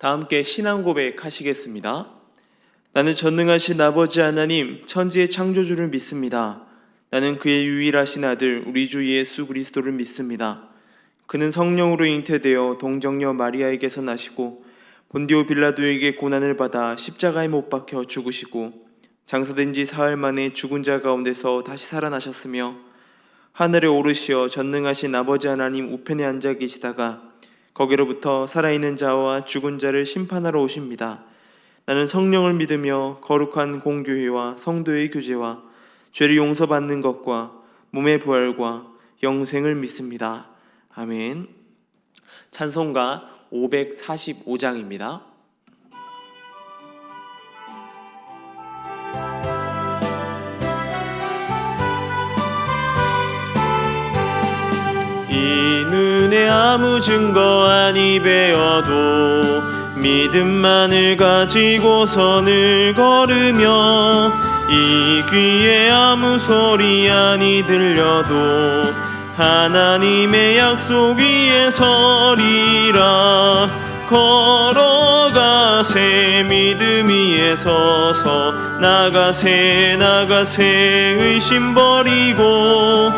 다 함께 신앙 고백하시겠습니다. 나는 전능하신 아버지 하나님 천지의 창조주를 믿습니다. 나는 그의 유일하신 아들 우리 주 예수 그리스도를 믿습니다. 그는 성령으로 잉태되어 동정녀 마리아에게서 나시고 본디오 빌라도에게 고난을 받아 십자가에 못 박혀 죽으시고 장사된 지 사흘 만에 죽은 자 가운데서 다시 살아나셨으며 하늘에 오르시어 전능하신 아버지 하나님 우편에 앉아 계시다가 거기로부터 살아있는 자와 죽은 자를 심판하러 오십니다. 나는 성령을 믿으며 거룩한 공교회와 성도의 교제와 죄를 용서받는 것과 몸의 부활과 영생을 믿습니다. 아멘. 찬송가 545장입니다. 이 눈에 아무 증거 아니 배어도 믿음만을 가지고 선을 걸으며 이 귀에 아무 소리 아니 들려도 하나님의 약속 위에 서리라. 걸어가세 믿음 위에 서서 나가세 의심 버리고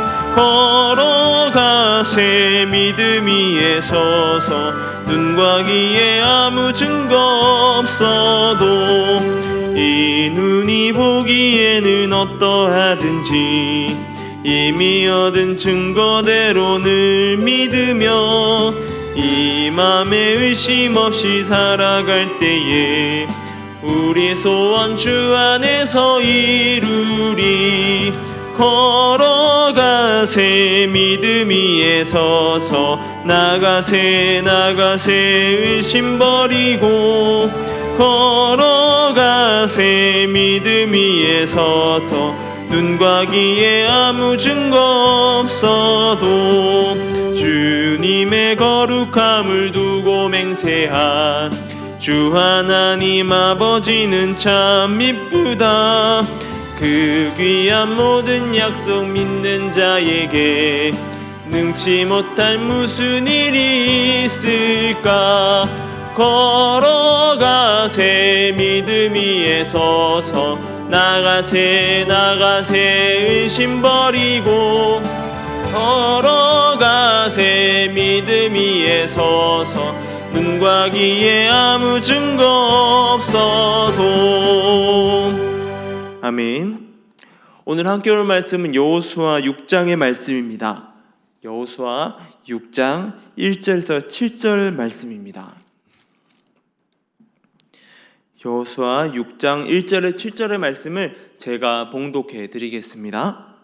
걸어가세 믿음 위에 서서 눈과 귀에 아무 증거 없어도 이 눈이 보기에는 어떠하든지 이미 얻은 증거대로 늘 믿으며 이 맘에 의심 없이 살아갈 때에 우리 소원 주 안에서 이루리. 걸어가세 믿음 위에 서서 나가세 의심 버리고 걸어가세 믿음 위에 서서 눈과 귀에 아무 증거 없어도 주님의 거룩함을 두고 맹세한 주 하나님 아버지는 참 이쁘다. 그 귀한 모든 약속 믿는 자에게 능치 못할 무슨 일이 있을까. 걸어가세 믿음 위에 서서 나가세 의심 버리고 걸어가세 믿음 위에 서서 눈과 귀에 아무 증거 없어도. 아멘. 오늘 함께 올 말씀은 여호수아 6장의 말씀입니다. 여호수아 6장 1절에서 7절 말씀입니다. 여호수아 6장 1절에 7절의 말씀을 제가 봉독해 드리겠습니다.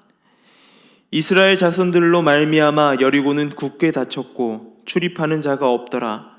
이스라엘 자손들로 말미암아 여리고는 굳게 닫혔고 출입하는 자가 없더라.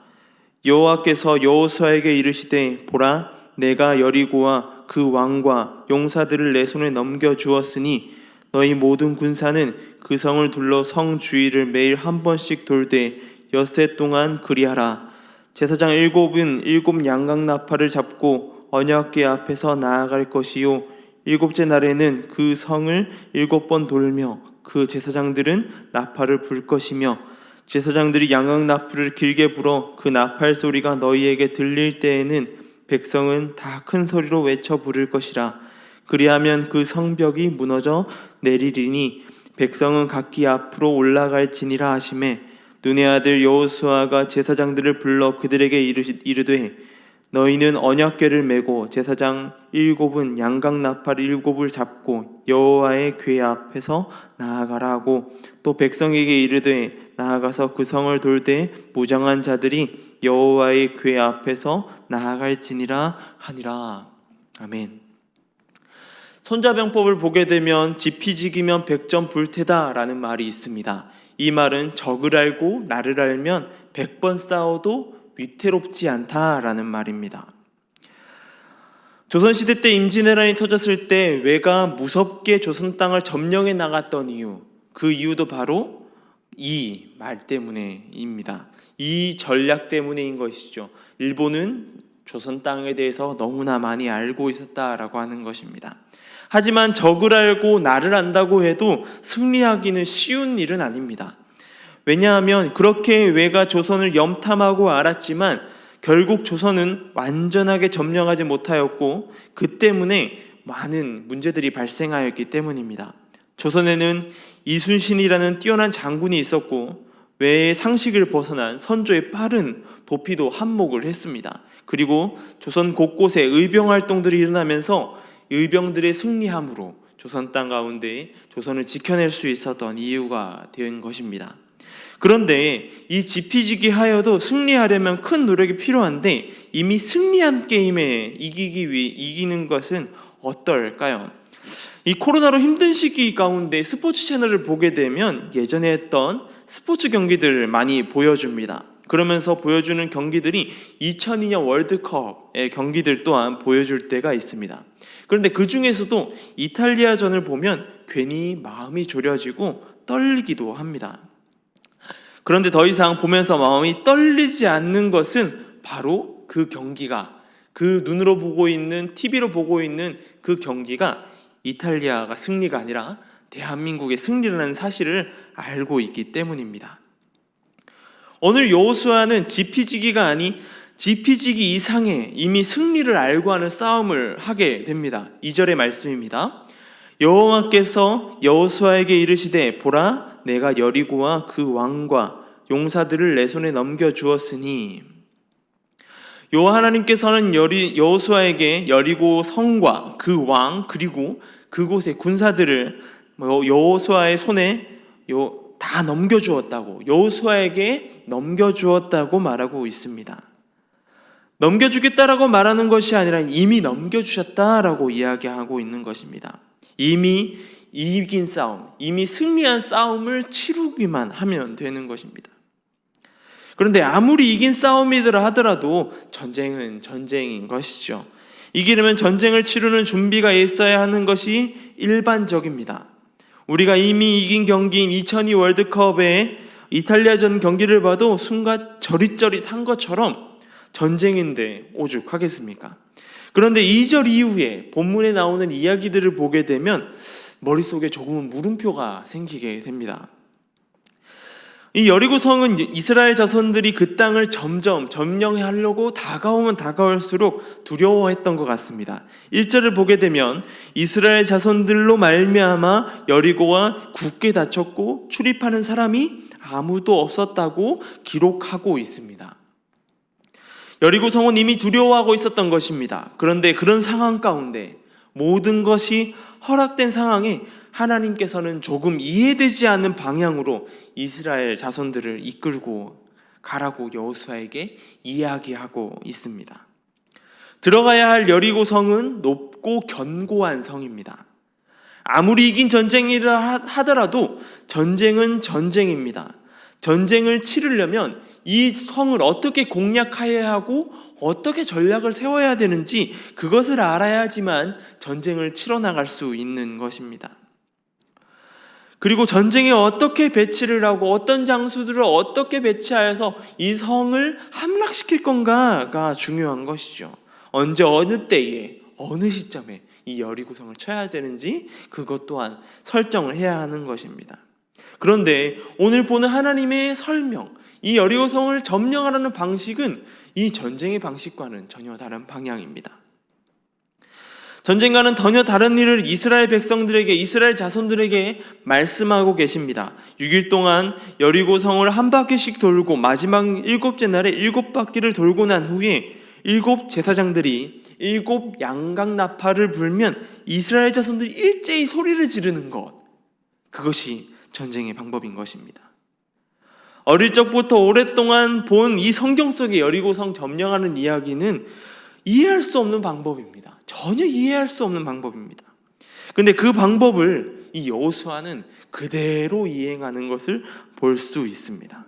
여호와께서 여호수아에게 이르시되 보라 내가 여리고와 그 왕과 용사들을 내 손에 넘겨주었으니 너희 모든 군사는 그 성을 둘러 성 주위를 매일 한 번씩 돌되 엿새 동안 그리하라. 제사장 7은 7 양각나팔을 잡고 언약궤 앞에서 나아갈 것이요 7째 날에는 그 성을 7번 돌며 그 제사장들은 나팔을 불 것이며 제사장들이 양각나팔을 길게 불어 그 나팔 소리가 너희에게 들릴 때에는 백성은 다 큰 소리로 외쳐 부를 것이라. 그리하면 그 성벽이 무너져 내리리니 백성은 각기 앞으로 올라갈지니라 하시매 눈의 아들 여호수아가 제사장들을 불러 그들에게 이르되 너희는 언약궤를 메고 제사장 7은 양각나팔 7을 잡고 여호와의 궤 앞에서 나아가라 하고 또 백성에게 이르되 나아가서 그 성을 돌되 무장한 자들이 여호와의 궤 앞에서 나아갈지니라 하니라. 아멘. 손자병법을 보게 되면 지피지기면 백전 불태다 라는 말이 있습니다. 이 말은 적을 알고 나를 알면 100번 싸워도 위태롭지 않다라는 말입니다. 조선시대 때 임진왜란이 터졌을 때 왜가 무섭게 조선 땅을 점령해 나갔던 이유, 그 이유도 바로 이 말 때문에입니다. 이 전략 때문에인 것이죠. 일본은 조선 땅에 대해서 너무나 많이 알고 있었다라고 하는 것입니다. 하지만 적을 알고 나를 안다고 해도 승리하기는 쉬운 일은 아닙니다. 왜냐하면 그렇게 왜가 조선을 염탐하고 알았지만 결국 조선은 완전하게 점령하지 못하였고 그 때문에 많은 문제들이 발생하였기 때문입니다. 조선에는 이순신이라는 뛰어난 장군이 있었고 외의 상식을 벗어난 선조의 빠른 도피도 한몫을 했습니다. 그리고 조선 곳곳에 의병 활동들이 일어나면서 의병들의 승리함으로 조선 땅 가운데 조선을 지켜낼 수 있었던 이유가 된 것입니다. 그런데 이 지피지기 하여도 승리하려면 큰 노력이 필요한데 이미 승리한 게임에 이기는 것은 어떨까요? 이 코로나로 힘든 시기 가운데 스포츠 채널을 보게 되면 예전에 했던 스포츠 경기들을 많이 보여줍니다. 그러면서 보여주는 경기들이 2002년 월드컵의 경기들 또한 보여줄 때가 있습니다. 그런데 그 중에서도 이탈리아전을 보면 괜히 마음이 졸여지고 떨리기도 합니다. 그런데 더 이상 보면서 마음이 떨리지 않는 것은 바로 그 경기가, 그 눈으로 보고 있는, TV로 보고 있는 그 경기가 이탈리아가 승리가 아니라 대한민국의 승리라는 사실을 알고 있기 때문입니다. 오늘 여호수아는 지피지기가 아닌 지피지기 이상의 이미 승리를 알고 하는 싸움을 하게 됩니다. 2절의 말씀입니다. 여호와께서 여호수아에게 이르시되 보라 내가 여리고와 그 왕과 용사들을 내 손에 넘겨주었으니 여호와 하나님께서는 여호수아에게 여리고 성과 그 왕 그리고 그곳의 군사들을 여호수아의 손에 다 넘겨주었다고, 여호수아에게 넘겨주었다고 말하고 있습니다. 넘겨주겠다라고 말하는 것이 아니라 이미 넘겨주셨다라고 이야기하고 있는 것입니다. 이미 이긴 싸움, 이미 승리한 싸움을 치르기만 하면 되는 것입니다. 그런데 아무리 이긴 싸움이더라 하더라도 전쟁은 전쟁인 것이죠. 이기려면 전쟁을 치르는 준비가 있어야 하는 것이 일반적입니다. 우리가 이미 이긴 경기인 2002 월드컵의 이탈리아전 경기를 봐도 순간 저릿저릿한 것처럼 전쟁인데 오죽하겠습니까? 그런데 2절 이후에 본문에 나오는 이야기들을 보게 되면 머릿속에 조금은 물음표가 생기게 됩니다. 이 여리고성은 이스라엘 자손들이 그 땅을 점점 점령하려고 다가오면 다가올수록 두려워했던 것 같습니다. 1절을 보게 되면 이스라엘 자손들로 말미암아 여리고와 굳게 닫혔고 출입하는 사람이 아무도 없었다고 기록하고 있습니다. 여리고성은 이미 두려워하고 있었던 것입니다. 그런데 그런 상황 가운데 모든 것이 허락된 상황에 하나님께서는 조금 이해되지 않는 방향으로 이스라엘 자손들을 이끌고 가라고 여호수아에게 이야기하고 있습니다. 들어가야 할 여리고성은 높고 견고한 성입니다. 아무리 이긴 전쟁이라 하더라도 전쟁은 전쟁입니다. 전쟁을 치르려면 이 성을 어떻게 공략해야 하고 어떻게 전략을 세워야 되는지 그것을 알아야지만 전쟁을 치러나갈 수 있는 것입니다. 그리고 전쟁에 어떻게 배치를 하고 어떤 장수들을 어떻게 배치하여서 이 성을 함락시킬 건가가 중요한 것이죠. 언제 어느 때에 어느 시점에 이 여리고성을 쳐야 되는지 그것 또한 설정을 해야 하는 것입니다. 그런데 오늘 보는 하나님의 설명, 이 여리고성을 점령하라는 방식은 이 전쟁의 방식과는 전혀 다른 방향입니다. 전쟁과는 전혀 다른 일을 이스라엘 백성들에게, 이스라엘 자손들에게 말씀하고 계십니다. 6일 동안 여리고성을 한 바퀴씩 돌고 마지막 7째 날에 7바퀴를 돌고 난 후에 7 제사장들이 7 양각나팔을 불면 이스라엘 자손들이 일제히 소리를 지르는 것, 그것이 전쟁의 방법인 것입니다. 어릴 적부터 오랫동안 본 이 성경 속의 여리고성 점령하는 이야기는 이해할 수 없는 방법입니다. 전혀 이해할 수 없는 방법입니다. 그런데 그 방법을 이 여호수아는 그대로 이행하는 것을 볼 수 있습니다.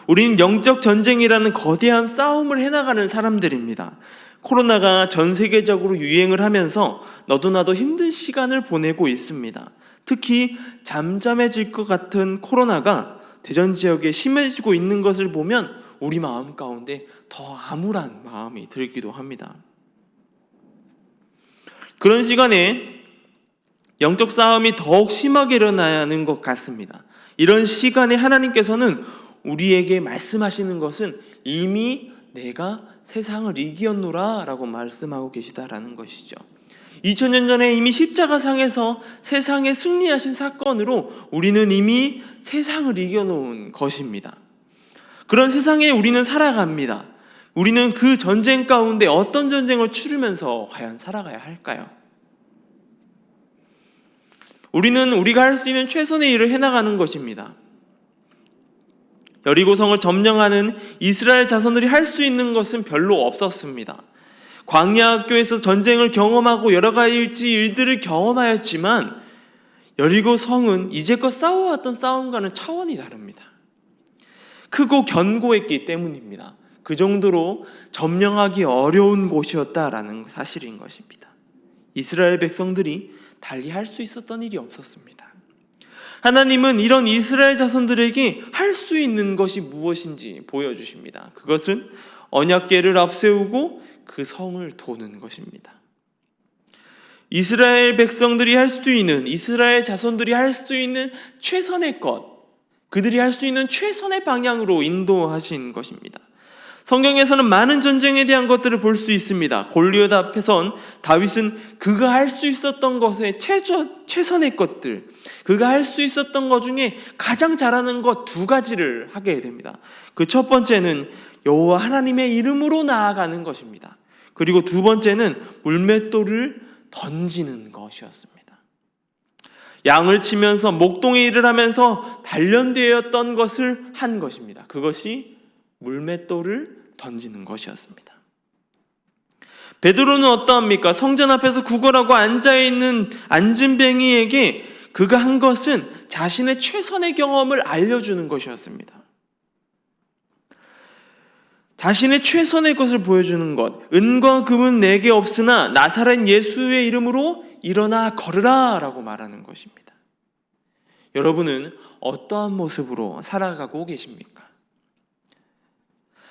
우리는 영적 전쟁이라는 거대한 싸움을 해나가는 사람들입니다. 코로나가 전 세계적으로 유행을 하면서 너도 나도 힘든 시간을 보내고 있습니다. 특히 잠잠해질 것 같은 코로나가 대전 지역에 심해지고 있는 것을 보면 우리 마음 가운데 더 암울한 마음이 들기도 합니다. 그런 시간에 영적 싸움이 더욱 심하게 일어나야 하는 것 같습니다. 이런 시간에 하나님께서는 우리에게 말씀하시는 것은 이미 내가 세상을 이기었노라 라고 말씀하고 계시다라는 것이죠. 2000년 전에 이미 십자가상에서 세상에 승리하신 사건으로 우리는 이미 세상을 이겨놓은 것입니다. 그런 세상에 우리는 살아갑니다. 우리는 그 전쟁 가운데 어떤 전쟁을 치르면서 과연 살아가야 할까요? 우리는 우리가 할 수 있는 최선의 일을 해나가는 것입니다. 여리고성을 점령하는 이스라엘 자손들이 할 수 있는 것은 별로 없었습니다. 광야 학교에서 전쟁을 경험하고 여러 가지 일들을 경험하였지만 여리고성은 이제껏 싸워왔던 싸움과는 차원이 다릅니다. 크고 견고했기 때문입니다. 그 정도로 점령하기 어려운 곳이었다라는 사실인 것입니다. 이스라엘 백성들이 달리 할 수 있었던 일이 없었습니다. 하나님은 이런 이스라엘 자손들에게 할 수 있는 것이 무엇인지 보여주십니다. 그것은 언약궤를 앞세우고 그 성을 도는 것입니다. 이스라엘 백성들이 할 수 있는, 이스라엘 자손들이 할 수 있는 최선의 것, 그들이 할 수 있는 최선의 방향으로 인도하신 것입니다. 성경에서는 많은 전쟁에 대한 것들을 볼 수 있습니다. 골리앗 앞에선 다윗은 그가 할 수 있었던 것의 최선의 것들, 그가 할 수 있었던 것 중에 가장 잘하는 것 두 가지를 하게 됩니다. 그 첫 번째는 여호와 하나님의 이름으로 나아가는 것입니다. 그리고 두 번째는 물맷돌을 던지는 것이었습니다. 양을 치면서 목동의 일을 하면서 단련되었던 것을 한 것입니다. 그것이 물맷돌을 던지는 것이었습니다. 베드로는 어떠합니까? 성전 앞에서 구걸하고 앉아있는 안진뱅이에게 그가 한 것은 자신의 최선의 경험을 알려주는 것이었습니다. 자신의 최선의 것을 보여주는 것. 은과 금은 내게 없으나 나사렛 예수의 이름으로 일어나 걸으라 라고 말하는 것입니다. 여러분은 어떠한 모습으로 살아가고 계십니까?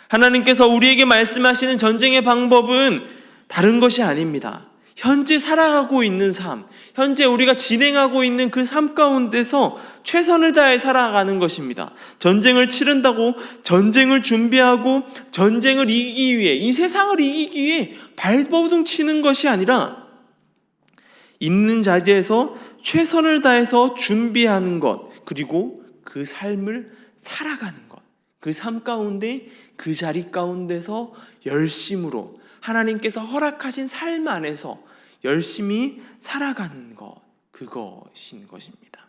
하나님께서 우리에게 말씀하시는 전쟁의 방법은 다른 것이 아닙니다. 현재 살아가고 있는 삶, 현재 우리가 진행하고 있는 그 삶 가운데서 최선을 다해 살아가는 것입니다. 전쟁을 치른다고 전쟁을 준비하고 전쟁을 이기기 위해, 이 세상을 이기기 위해 발버둥 치는 것이 아니라 있는 자리에서 최선을 다해서 준비하는 것, 그리고 그 삶을 살아가는 것, 그 삶 가운데 그 자리 가운데서 열심으로 하나님께서 허락하신 삶 안에서 열심히 살아가는 것, 그것인 것입니다.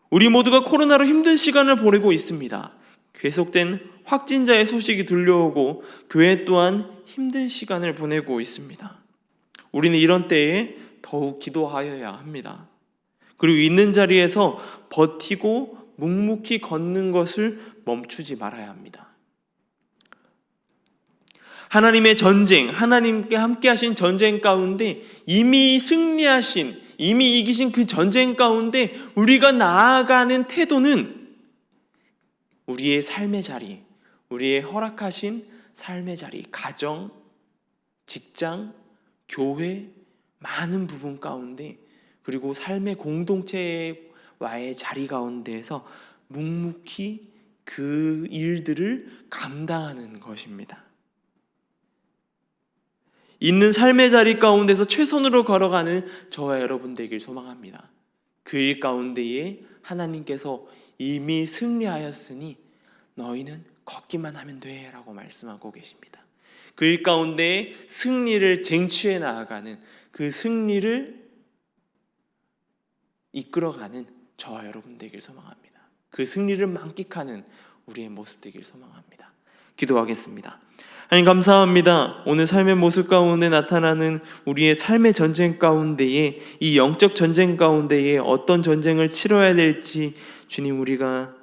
우리 모두가 코로나로 힘든 시간을 보내고 있습니다. 계속된 확진자의 소식이 들려오고 교회 또한 힘든 시간을 보내고 있습니다. 우리는 이런 때에 더욱 기도하여야 합니다. 그리고 있는 자리에서 버티고 묵묵히 걷는 것을 멈추지 말아야 합니다. 하나님의 전쟁, 하나님께 함께 하신 전쟁 가운데 이미 승리하신, 이미 이기신 그 전쟁 가운데 우리가 나아가는 태도는 우리의 삶의 자리, 우리의 허락하신 삶의 자리, 가정, 직장, 교회, 많은 부분 가운데, 그리고 삶의 공동체와의 자리 가운데에서 묵묵히 그 일들을 감당하는 것입니다. 있는 삶의 자리 가운데서 최선으로 걸어가는 저와 여러분 되길 소망합니다. 그 일 가운데에 하나님께서 이미 승리하였으니 너희는 걷기만 하면 돼 라고 말씀하고 계십니다. 그 일 가운데 승리를 쟁취해 나아가는, 그 승리를 이끌어가는 저와 여러분 되길 소망합니다. 그 승리를 만끽하는 우리의 모습 되길 소망합니다. 기도하겠습니다. 하나님 감사합니다. 오늘 삶의 모습 가운데 나타나는 우리의 삶의 전쟁 가운데에, 이 영적 전쟁 가운데에 어떤 전쟁을 치러야 될지 주님 우리가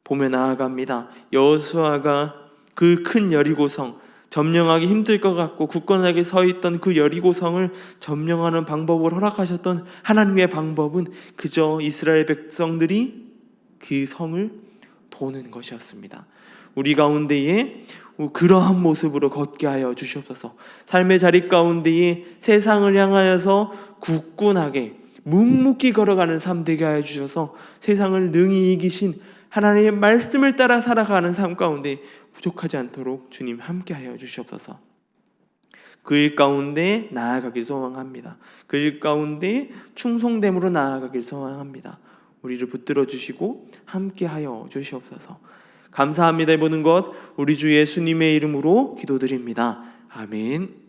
보며 나아갑니다. 여호수아가 그 큰 여리고성, 점령하기 힘들 것 같고 굳건하게 서 있던 그 여리고성을 점령하는 방법을 허락하셨던 하나님의 방법은 그저 이스라엘 백성들이 그 성을 도는 것이었습니다. 우리 가운데에 그러한 모습으로 걷게 하여 주시옵소서. 삶의 자리 가운데에 세상을 향하여서 굳건하게 묵묵히 걸어가는 삶 되게 하여 주셔서 세상을 능히 이기신 하나님의 말씀을 따라 살아가는 삶 가운데 부족하지 않도록 주님 함께하여 주시옵소서. 그 일 가운데 나아가길 소망합니다. 그 일 가운데 충성됨으로 나아가길 소망합니다. 우리를 붙들어 주시고 함께하여 주시옵소서. 감사합니다. 이 모든 것 우리 주 예수님의 이름으로 기도드립니다. 아멘.